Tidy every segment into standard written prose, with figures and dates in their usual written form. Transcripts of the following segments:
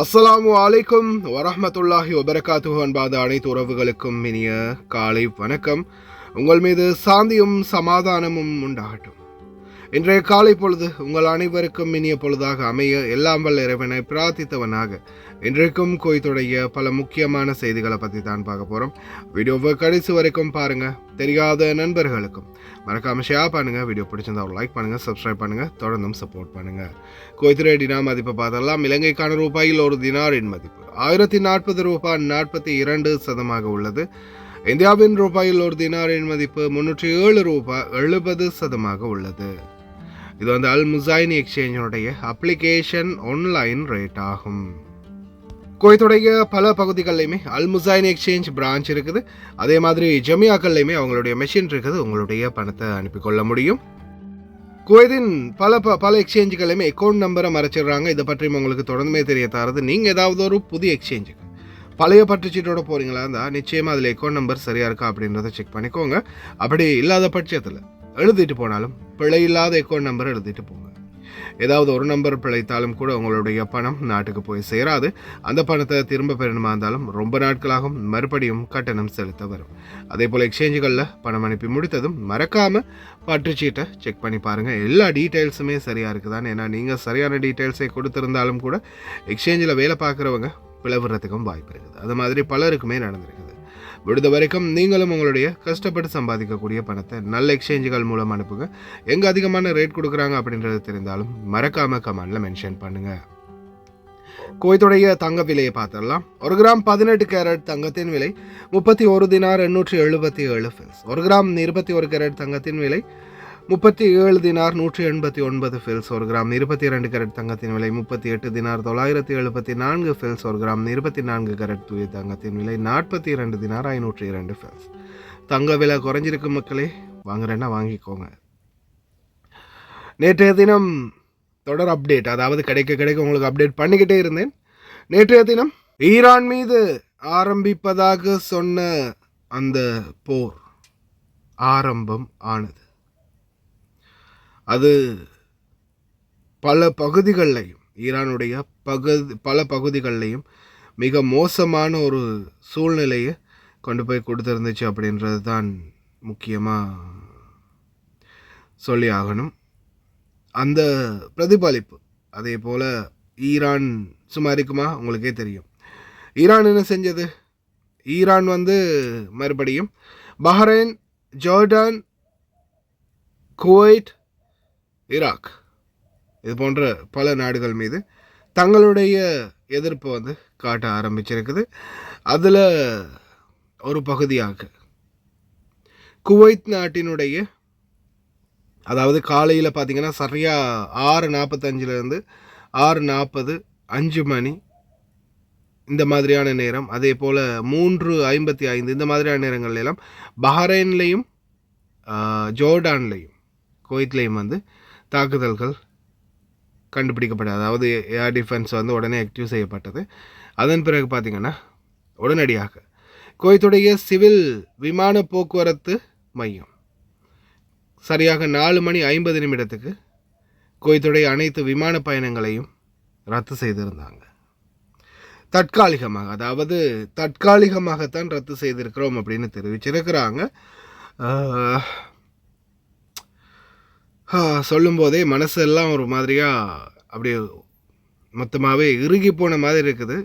அஸ்ஸலாமு அலைக்கும் வரஹ்மத்துல்லாஹி வபரகாத்துஹு. அன்பாத அனைத்து உறவுகளுக்கும் இனிய காலை வணக்கம். உங்கள் மீது சாந்தியும் சமாதானமும் உண்டாகட்டும். இன்றைய காலை பொழுது உங்கள் அனைவருக்கும் இனிய பொழுதாக அமைய எல்லாம் வல்ல இறைவனை பிரார்த்தித்தவனாக இன்றைக்கும் குவைத்துடைய பல முக்கியமான செய்திகளை பற்றி தான் பார்க்க போகிறோம். வீடியோவை கடைசி வரைக்கும் பாருங்கள். தெரியாத நண்பர்களுக்கும் மறக்காமல் ஷேர் பண்ணுங்கள். வீடியோ பிடிச்சிருந்தா ஒரு லைக் பண்ணுங்கள், சப்ஸ்கிரைப் பண்ணுங்கள், தொடர்ந்தும் சப்போர்ட் பண்ணுங்கள். குவைத் டினார் மதிப்பை பார்த்தெல்லாம் இலங்கைக்கான ரூபாயில் ஒரு தினாரின் மதிப்பு 1040 ரூபாய் 42% உள்ளது. இந்தியாவின் ரூபாயில் ஒரு தினாரின் மதிப்பு 307 ரூபாய் 70% உள்ளது. இது அல் முசைன் எக்ஸ்சேஞ்சினுடைய அப்ளிகேஷன் ஆன்லைன் ரேட் ஆகும். குவைத்துடைய பல பகுதிகளிலுமே அல் முசைன் எக்ஸ்சேஞ்ச் பிரான்ச் இருக்குது. அதே மாதிரி ஜமியாக்கள்லையுமே அவங்களுடைய மெஷின் இருக்குது. உங்களுடைய பணத்தை அனுப்பிக்கொள்ள முடியும். குவைத்தின் பல எக்ஸ்சேஞ்சுகளையுமே அக்கௌண்ட் நம்பரை மறைச்சிடுறாங்க. இதை பற்றி உங்களுக்கு தொடர்ந்துமே தெரிய தரது. நீங்கள் ஏதாவது ஒரு புதிய எக்ஸ்சேஞ்சுக்கு பழைய பற்றுச்சீட்டோட போகிறீங்களா இருந்தால் நிச்சயமாக அதில் அக்கௌண்ட் நம்பர் சரியாக இருக்கா அப்படின்றத செக் பண்ணிக்கோங்க. அப்படி இல்லாத பட்சத்தில் எழுதிட்டு போனாலும் பிழை இல்லாத அக்கௌண்ட் நம்பர் எழுதிட்டு போங்க. ஏதாவது ஒரு நம்பர் பிழைத்தாலும் கூட உங்களுடைய பணம் நாட்டுக்கு போய் சேராது. அந்த பணத்தை திரும்ப பெறணுமா இருந்தாலும் ரொம்ப நாட்களாகும், மறுபடியும் கட்டணம் செலுத்த வரும். அதே போல் எக்ஸ்சேஞ்சுகளில் பணம் அனுப்பி முடித்ததும் மறக்காமல் பற்றுச்சீட்டை செக் பண்ணி பாருங்கள். எல்லா டீட்டெயில்ஸுமே சரியாக இருக்குதான்னு. ஏன்னா நீங்கள் சரியான டீட்டெயில்ஸை கொடுத்துருந்தாலும் கூட எக்ஸ்சேஞ்சில் வேலை பார்க்குறவங்க பிளவுறதுக்கும் வாய்ப்பு இருக்குது. அது மாதிரி பலருக்குமே நடந்திருக்குது. விடுத வரைக்கும் நீங்களும் உங்களுடைய கஷ்டப்பட்டு சம்பாதிக்கக்கூடிய பணத்தை நல்ல எக்ஸ்சேஞ்சுகள் மூலம் அனுப்புங்க. எங்கே அதிகமான ரேட் கொடுக்குறாங்க அப்படின்றது தெரிந்தாலும் மறக்காம கமெண்ட்ல மென்ஷன் பண்ணுங்க. குவைத்துடைய தங்க விலையை பார்த்துடலாம். 1 கிராம் 18 கேரட் தங்கத்தின் விலை 31 தினார் 877 ஃபில்ஸ். 1 கிராம் 21 கேரட் தங்கத்தின் விலை 37 தினார் 189 ஃபில்ஸ். 1 கிராம் 22 கேரட் தங்கத்தின் விலை 38 தினார் 974 ஃபில்ஸ். 1 கிராம் 24 கேரட் தூய தங்கத்தின் விலை 42 தினார் 502 ஃபில்ஸ். தங்க விலை குறைஞ்சிருக்கு மக்களே, வாங்குறேன்னா வாங்கிக்கோங்க. நேற்றைய தினம் தொடர் அப்டேட், அதாவது கிடைக்க உங்களுக்கு அப்டேட் பண்ணிக்கிட்டே இருந்தேன். நேற்றைய தினம் ஈரான் மீது ஆரம்பிப்பதாக சொன்ன அந்த போர் ஆரம்பம் ஆனது. அது பல பகுதிகளிலையும், ஈரானுடைய பல பகுதிகளிலையும் மிக மோசமான ஒரு சூழ்நிலையை கொண்டு போய் கொடுத்துருந்துச்சு அப்படின்றது தான் முக்கியமாக சொல்லி ஆகணும். அந்த பிரதிபலிப்பு அதே போல் ஈரான் சும்மா இருக்குமா உங்களுக்கே தெரியும். ஈரான் என்ன செஞ்சது? ஈரான் மறுபடியும் பஹ்ரைன், ஜோர்டான், குவைத், ஈராக் இது போன்ற பல நாடுகள் மீது தங்களுடைய எதிர்ப்பை காட்ட ஆரம்பிச்சிருக்குது. அதில் ஒரு பகுதியாக குவைத் நாட்டினுடைய, அதாவது காலையில் பார்த்திங்கன்னா சரியாக 6:45 6:40 5 மணி இந்த மாதிரியான நேரம், அதே போல் 3:55 இந்த மாதிரியான நேரங்கள் எல்லாம் பஹ்ரைன்லேயும் ஜோர்டான்லேயும் குவைத்லேயும் தாக்குதல்கள் கண்டுபிடிக்கப்பட்டது. அதாவது ஏர் டிஃபென்ஸ் உடனே ஆக்டிவ் செய்யப்பட்டது. அதன் பிறகு பார்த்திங்கன்னா உடனடியாக குவைத்துடைய சிவில் விமான போக்குவரத்து மையம் சரியாக 4:50 குவைத்துடைய அனைத்து விமான பயணங்களையும் ரத்து செய்திருந்தாங்க. தற்காலிகமாகத்தான் ரத்து செய்திருக்கிறோம் அப்படின்னு தெரிவிச்சிருக்கிறாங்க. சொல்லும்போதே மனசெல்லாம் ஒரு மாதிரியாக அப்படியே மொத்தமாகவே இறுகி போன மாதிரி இருக்குது.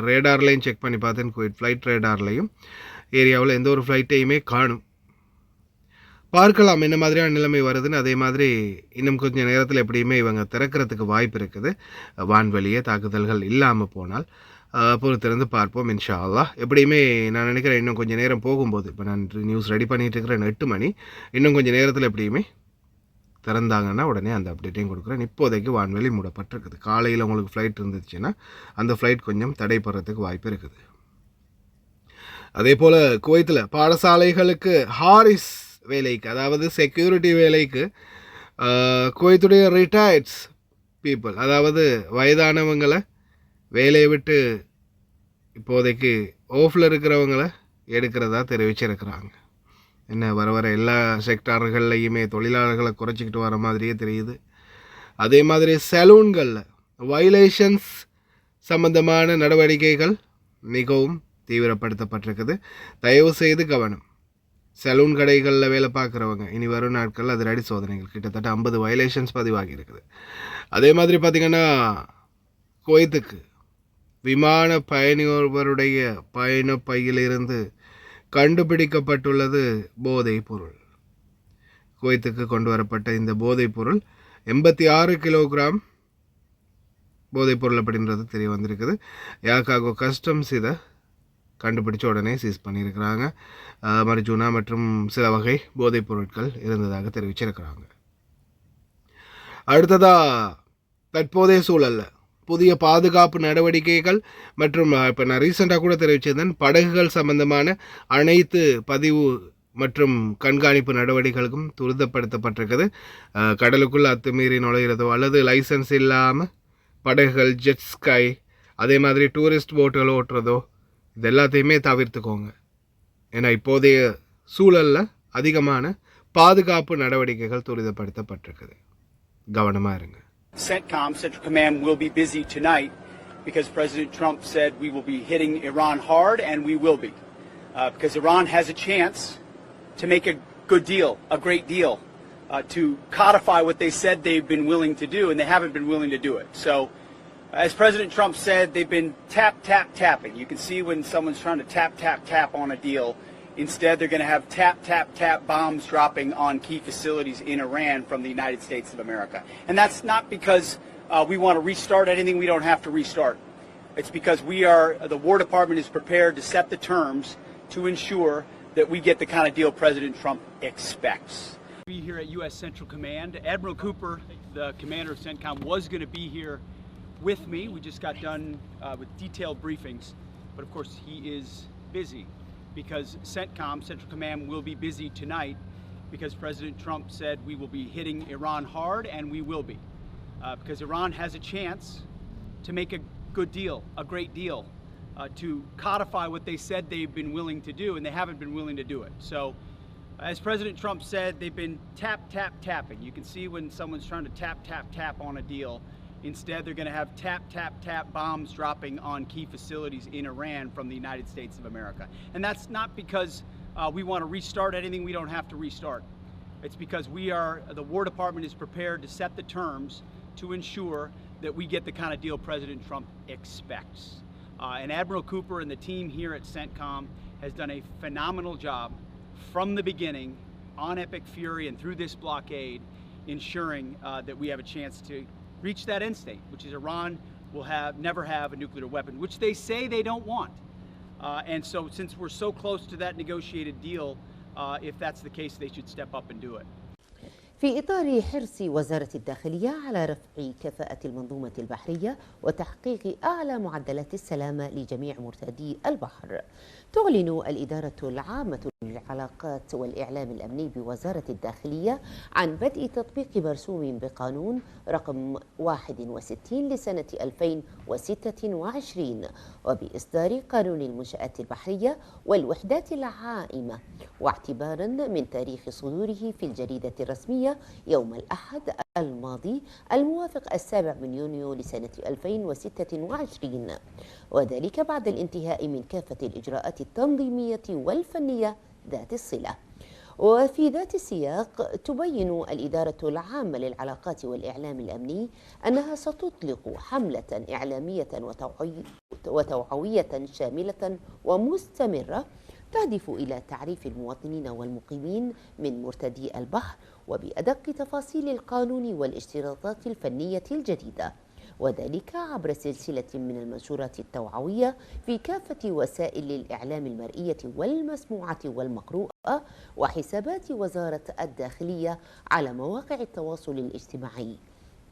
ரேடார்லையும் செக் பண்ணி பார்த்தேன். குவைட் ஃப்ளைட் ரேடார்லையும் ஏரியாவில் எந்த ஒரு ஃப்ளைட்டையுமே காணும். பார்க்கலாம் என்ன மாதிரியான நிலைமை வருதுன்னு. அதே மாதிரி இன்னும் கொஞ்சம் நேரத்தில் எப்படியுமே இவங்க திறக்கிறதுக்கு வாய்ப்பு இருக்குது. வான்வெளியே தாக்குதல்கள் இல்லாமல் போனால் பொறுத்திருந்து பார்ப்போம் இன்ஷா அல்லாஹ். எப்படியுமே நான் நினைக்கிறேன் இன்னும் கொஞ்சம் நேரம் போகும்போது, இப்போ நான் நியூஸ் ரெடி பண்ணிகிட்டு இருக்கிறேன் 8 மணி, இன்னும் கொஞ்சம் நேரத்தில் எப்படியுமே திறந்தாங்கன்னா உடனே அந்த அப்டேட்டையும் கொடுக்குறேன். இப்போதைக்கு வான்வெளி மூடப்பட்டிருக்குது. காலையில் உங்களுக்கு ஃப்ளைட் இருந்துச்சுன்னா அந்த ஃப்ளைட் கொஞ்சம் தடைப்படுறதுக்கு வாய்ப்பு இருக்குது. அதே போல் குவைத்தில் பாடசாலைகளுக்கு ஹாரிஸ் வேலைக்கு, அதாவது செக்யூரிட்டி வேலைக்கு குவைத்துடைய ரிட்டையர்ட்ஸ் பீப்புள், அதாவது வயதானவங்களை வேலையை விட்டு இப்போதைக்கு ஆஃபில் இருக்கிறவங்களை எடுக்கிறதா தெரிவிச்சிருக்கிறாங்க. என்ன வர எல்லா செக்டார்கள்லையுமே தொழிலாளர்களை குறைச்சிக்கிட்டு வர மாதிரியே தெரியுது. அதே மாதிரி சலூன்களில் வயலேஷன்ஸ் சம்பந்தமான நடவடிக்கைகள் மிகவும் தீவிரப்படுத்தப்பட்டிருக்குது. தயவு செய்து கவனம். சலூன் கடைகளில் வேலை பார்க்குறவங்க இனி வரும் நாட்கள் அதிரடி சோதனைகள் கிட்டத்தட்ட 50 வயலேஷன்ஸ் பதிவாகி இருக்குது. அதே மாதிரி பார்த்திங்கன்னா குவைத்துக்கு விமான பயணியொருவருடைய பயண பையிலிருந்து கண்டுபிடிக்கப்பட்டுள்ளது போதைப் பொருள். குவைத்துக்கு கொண்டு வரப்பட்ட இந்த போதைப் பொருள் 86 கிலோகிராம் போதைப் பொருள் அப்படின்றது தெரிய வந்திருக்குது. யாக்காகோ கஸ்டம்ஸ் இதை கண்டுபிடிச்ச உடனே சீஸ் பண்ணியிருக்கிறாங்க. மரிஜூனா மற்றும் சில வகை போதைப் பொருட்கள் இருந்ததாக தெரிவிச்சிருக்கிறாங்க. அடுத்ததாக தற்போதைய சூழலில் புதிய பாதுகாப்பு நடவடிக்கைகள் மற்றும் இப்போ நான் ரீசெண்டாக கூட தெரிவிச்சிருந்தேன், படகுகள் சம்பந்தமான அனைத்து பதிவு மற்றும் கண்காணிப்பு நடவடிக்கைகளுக்கும் துரிதப்படுத்தப்பட்டிருக்குது. கடலுக்குள் அத்துமீறி நுழைகிறதோ அல்லது லைசன்ஸ் இல்லாமல் படகுகள், ஜெட் ஸ்கை, அதே மாதிரி டூரிஸ்ட் போட்டுகள் ஓட்டுறதோ இது எல்லாத்தையுமே தவிர்த்துக்கோங்க. ஏன்னா இப்போதைய சூழலில் அதிகமான பாதுகாப்பு நடவடிக்கைகள் துரிதப்படுத்தப்பட்டிருக்குது. கவனமாக இருங்க. CENTCOM, Central Command, will be busy tonight because President Trump said we will be hitting Iran hard, and we will be. Because Iran has a chance to make a good deal, a great deal, to codify what they said they've been willing to do, and they haven't been willing to do it. So, as President Trump said, they've been tapping. You can see when someone's trying to tap on a deal. Instead, they're going to have tap bombs dropping on key facilities in Iran from the United States of America. And that's not because we want to restart anything we don't have to restart. It's because the War Department is prepared to set the terms to ensure that we get the kind of deal President Trump expects. Be here at U.S. Central Command. Admiral Cooper, the commander of CENTCOM, was going to be here with me. We just got done with detailed briefings. But of course, he is busy. Because CENTCOM, Central Command, will be busy tonight because President Trump said we will be hitting Iran hard, and we will be. Because Iran has a chance to make a good deal, a great deal, to codify what they said they've been willing to do, and they haven't been willing to do it. So, as President Trump said, they've been tapping. You can see when someone's trying to tap on a deal. Instead, they're going to have tap bombs dropping on key facilities in Iran from the United States of America. And that's not because we want to restart anything we don't have to restart. It's because the War Department is prepared to set the terms to ensure that we get the kind of deal President Trump expects. And Admiral Cooper and the team here at CENTCOM has done a phenomenal job from the beginning on Epic Fury and through this blockade, ensuring that we have a chance to reach that end state, which is Iran will never have a nuclear weapon, which they say they don't want. And so since we're so close to that negotiated deal, if that's the case, they should step up and do it. في إطار حرص وزارة الداخلية على رفع كفاءة المنظومة البحرية وتحقيق أعلى معدلات السلامة لجميع مرتادي البحر، تعلن الإدارة العامة للعلاقات والإعلام الأمني بوزارة الداخلية عن بدء تطبيق مرسوم بقانون رقم 61 لسنة 2026 وبإصدار قانون المنشآت البحرية والوحدات العائمة، واعتبارا من تاريخ صدوره في الجريدة الرسمية يوم الأحد الماضي الموافق 7 يونيو لسنة 2026، وذلك بعد الانتهاء من كافة الإجراءات التنظيمية والفنية ذات الصلة. وفي ذات السياق تبين الإدارة العامة للعلاقات والإعلام الأمني أنها ستطلق حملة إعلامية وتوعوية شاملة ومستمرة تهدف إلى تعريف المواطنين والمقيمين من مرتدي البحر وبأدق تفاصيل القانون والاشتراطات الفنية الجديدة، وذلك عبر سلسلة من المنشورات التوعوية في كافة وسائل الإعلام المرئية والمسموعة والمقروءة وحسابات وزارة الداخلية على مواقع التواصل الاجتماعي.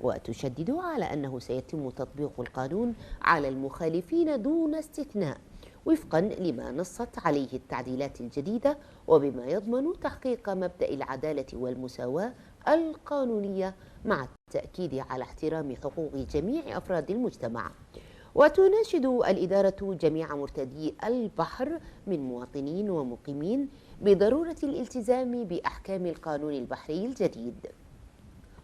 وتشدد على أنه سيتم تطبيق القانون على المخالفين دون استثناء وفقا لما نصت عليه التعديلات الجديدة، وبما يضمن تحقيق مبدأ العدالة والمساواة القانونية مع التأكيد على احترام حقوق جميع أفراد المجتمع. وتناشد الإدارة جميع مرتدي البحر من مواطنين ومقيمين بضرورة الالتزام بأحكام القانون البحري الجديد،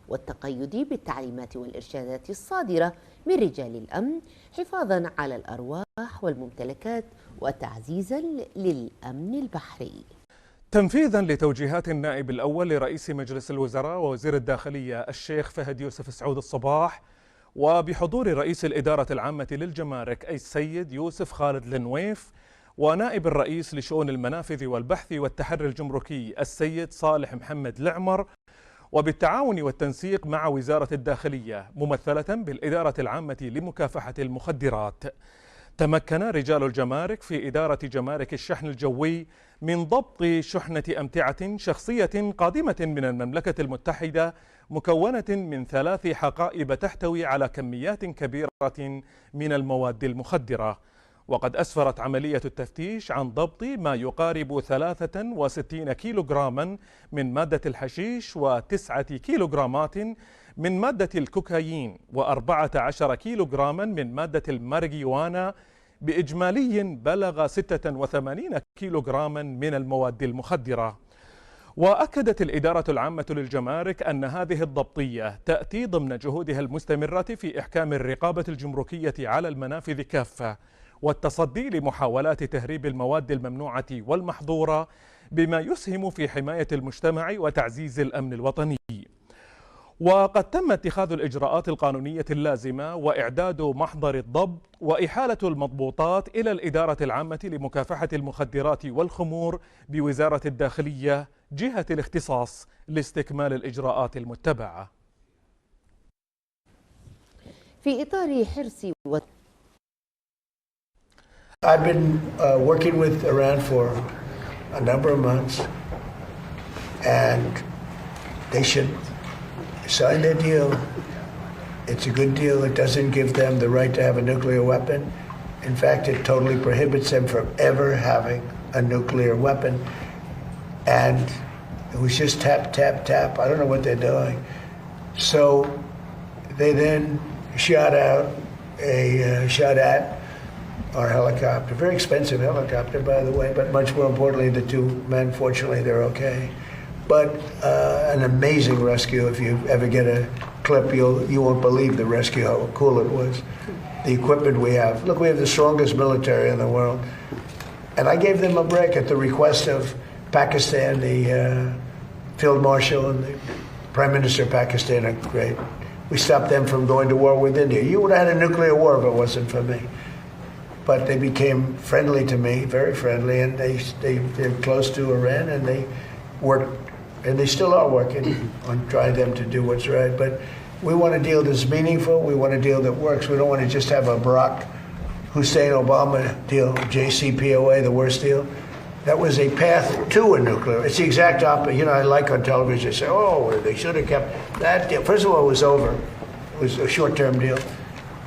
والتقيد بالتعليمات والإرشادات الصادرة من رجال الأمن حفاظا على الأرواح والممتلكات وتعزيزا للأمن البحري. تنفيذا لتوجيهات النائب الأول لرئيس مجلس الوزراء ووزير الداخلية الشيخ فهد يوسف سعود الصباح، وبحضور رئيس الإدارة العامة للجمارك السيد يوسف خالد لنويف، ونائب الرئيس لشؤون المنافذ والبحث والتحري الجمركي السيد صالح محمد العمر، وبالتعاون والتنسيق مع وزارة الداخلية ممثلة بالإدارة العامة لمكافحة المخدرات، تمكن رجال الجمارك في إدارة جمارك الشحن الجوي من ضبط شحنة أمتعة شخصية قادمة من المملكة المتحدة مكونة من 3 حقائب تحتوي على كميات كبيرة من المواد المخدرة. وقد أسفرت عملية التفتيش عن ضبط ما يقارب 63 كيلوغراما من مادة الحشيش و9 كيلوغرامات من مادة الكوكايين و14 كيلوغراما من مادة الماريجوانا، بإجمالي بلغ 86 كيلوغراما من المواد المخدرة. وأكدت الإدارة العامة للجمارك أن هذه الضبطية تأتي ضمن جهودها المستمرة في إحكام الرقابة الجمركية على المنافذ كافة والتصدي لمحاولات تهريب المواد الممنوعة والمحظورة، بما يسهم في حماية المجتمع وتعزيز الأمن الوطني. وقد تم اتخاذ الإجراءات القانونية اللازمة وإعداد محضر الضبط وإحالة المضبوطات إلى الإدارة العامة لمكافحة المخدرات والخمور بوزارة الداخلية جهة الاختصاص لاستكمال الإجراءات المتبعة. في إطار حرص I've been working with Iran for a number of months, and they should sign their deal. It's a good deal. It doesn't give them the right to have a nuclear weapon. In fact, it totally prohibits them from ever having a nuclear weapon. And it was just tap, tap, tap. I don't know what they're doing. So they then shot at our helicopter, very expensive helicopter, by the way, but much more importantly, the 2 men, fortunately, they're okay. But an amazing rescue. If you ever get a clip, you won't believe the rescue, how cool it was. The equipment we have. Look, we have the strongest military in the world. And I gave them a break at the request of Pakistan. The Field Marshal and the Prime Minister of Pakistan are great. We stopped them from going to war with India. You would have had a nuclear war if it wasn't for me. But they became friendly to me, very friendly, and they're close to Iran, and they worked, and they still are working on trying them to do what's right. But we want a deal that's meaningful. We want a deal that works. We don't want to just have a Barack Hussein Obama deal, JCPOA, the worst deal. That was a path to a nuclear. It's the exact opposite. You know, I like on television, they say, oh, they should have kept that deal. First of all, it was over. It was a short-term deal.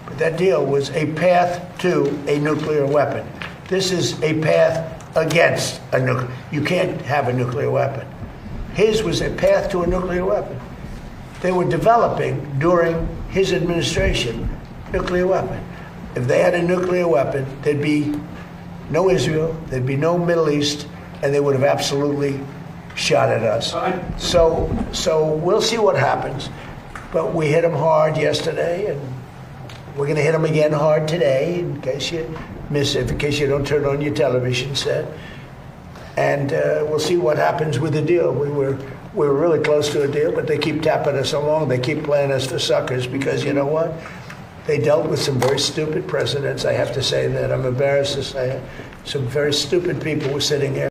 But that deal was a path to a nuclear weapon. This is a path against a nuclear. You can't have a nuclear weapon. His was a path to a nuclear weapon. They were developing during his administration nuclear weapon. If they had a nuclear weapon, there'd be no Israel, there'd be no Middle East, and they would have absolutely shot at us. So we'll see what happens. But we hit them hard yesterday, and we're going to hit them again hard today, in case you miss it, in case you don't turn on your television set. And we'll see what happens with the deal. We were really close to a deal, but they keep tapping us along. They keep playing us for suckers because you know what? They dealt with some very stupid presidents. I have to say that. I'm embarrassed to say it. Some very stupid people were sitting there.